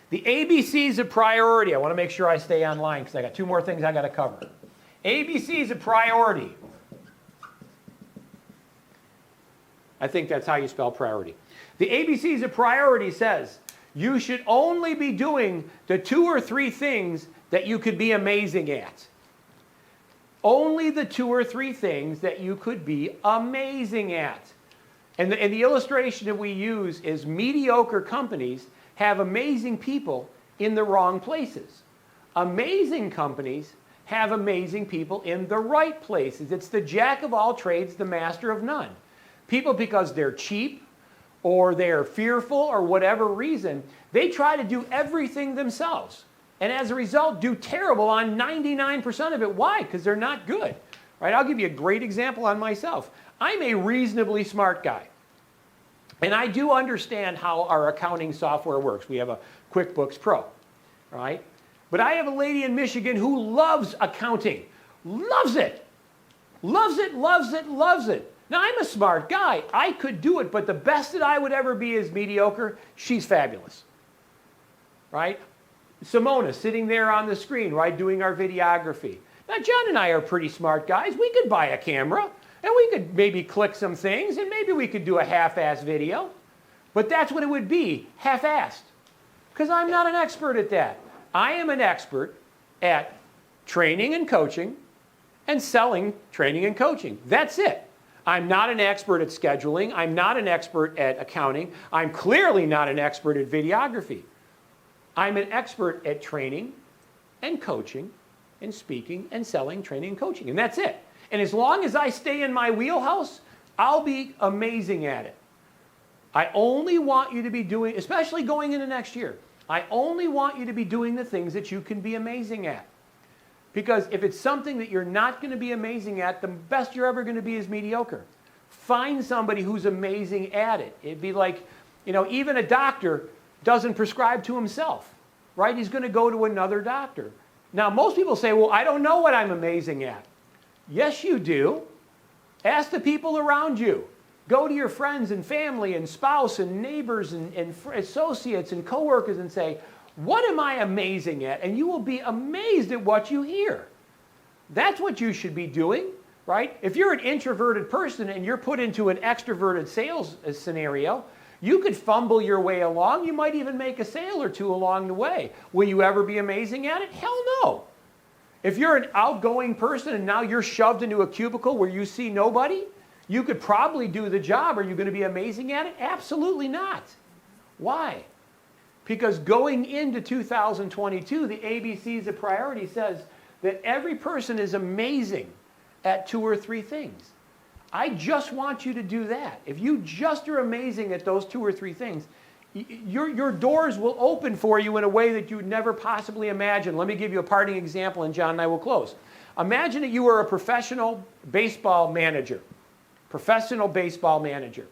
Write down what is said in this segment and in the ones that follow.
The ABCs of priority. I want to make sure I stay online because I got 2 more things I got to cover. ABCs of priority. I think that's how you spell priority. The ABCs of priority says you should only be doing the 2 or 3 things that you could be amazing at. Only the 2 or 3 things that you could be amazing at. And the illustration that we use is mediocre companies have amazing people in the wrong places. Amazing companies have amazing people in the right places. It's the jack of all trades, the master of none. People, because they're cheap or they're fearful or whatever reason, they try to do everything themselves. And as a result, do terrible on 99% of it. Why? Because they're not good. Right? I'll give you a great example on myself. I'm a reasonably smart guy. And I do understand how our accounting software works. We have a QuickBooks Pro, right? But I have a lady in Michigan who loves accounting. Loves it. Loves it, loves it, loves it. Now, I'm a smart guy. I could do it, but the best that I would ever be is mediocre. She's fabulous, right? Simona sitting there on the screen, right, doing our videography. Now, John and I are pretty smart guys. We could buy a camera, and we could maybe click some things, and maybe we could do a half-assed video. But that's what it would be, half-assed. Because I'm not an expert at that. I am an expert at training and coaching and selling training and coaching. That's it. I'm not an expert at scheduling. I'm not an expert at accounting. I'm clearly not an expert at videography. I'm an expert at training and coaching and speaking and selling training and coaching. And that's it. And as long as I stay in my wheelhouse, I'll be amazing at it. I only want you to be doing, especially going into next year, I only want you to be doing the things that you can be amazing at. Because if it's something that you're not going to be amazing at, the best you're ever going to be is mediocre. Find somebody who's amazing at it. It'd be like, you know, even a doctor doesn't prescribe to himself, right? He's going to go to another doctor. Now, most people say, well, I don't know what I'm amazing at. Yes, you do. Ask the people around you. Go to your friends and family and spouse and neighbors and associates and coworkers and say, what am I amazing at? And you will be amazed at what you hear. That's what you should be doing, right? If you're an introverted person and you're put into an extroverted sales scenario, you could fumble your way along. You might even make a sale or 2 along the way. Will you ever be amazing at it? Hell no. If you're an outgoing person and now you're shoved into a cubicle where you see nobody, you could probably do the job. Are you going to be amazing at it? Absolutely not. Why? Because going into 2022, the ABCs of priority says that every person is amazing at 2 or 3 things. I just want you to do that. If you just are amazing at those 2 or 3 things, your doors will open for you in a way that you'd never possibly imagine. Let me give you a parting example, and John and I will close. Imagine that you were a professional baseball manager. Professional baseball manager.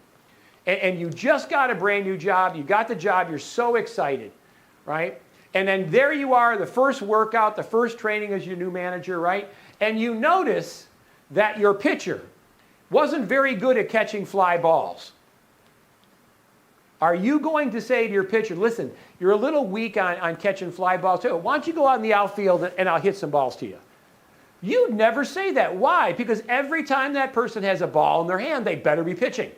And you just got a brand new job. You got the job. You're so excited, right? And then there you are, the first workout, the first training as your new manager, right? And you notice that your pitcher wasn't very good at catching fly balls. Are you going to say to your pitcher, listen, you're a little weak on catching fly balls too. Why don't you go out in the outfield and I'll hit some balls to you? You'd never say that. Why? Because every time that person has a ball in their hand, they better be pitching.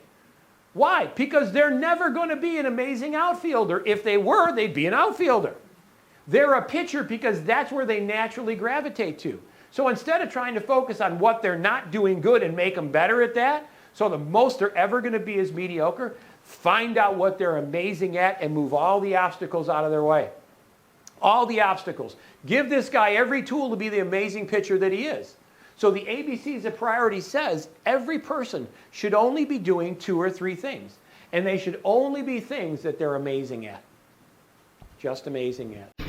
Why? Because they're never going to be an amazing outfielder. If they were, they'd be an outfielder. They're a pitcher because that's where they naturally gravitate to. So instead of trying to focus on what they're not doing good and make them better at that, so the most they're ever going to be is mediocre, find out what they're amazing at and move all the obstacles out of their way. All the obstacles. Give this guy every tool to be the amazing pitcher that he is. So the ABCs of priority says every person should only be doing 2 or 3 things. And they should only be things that they're amazing at. Just amazing at.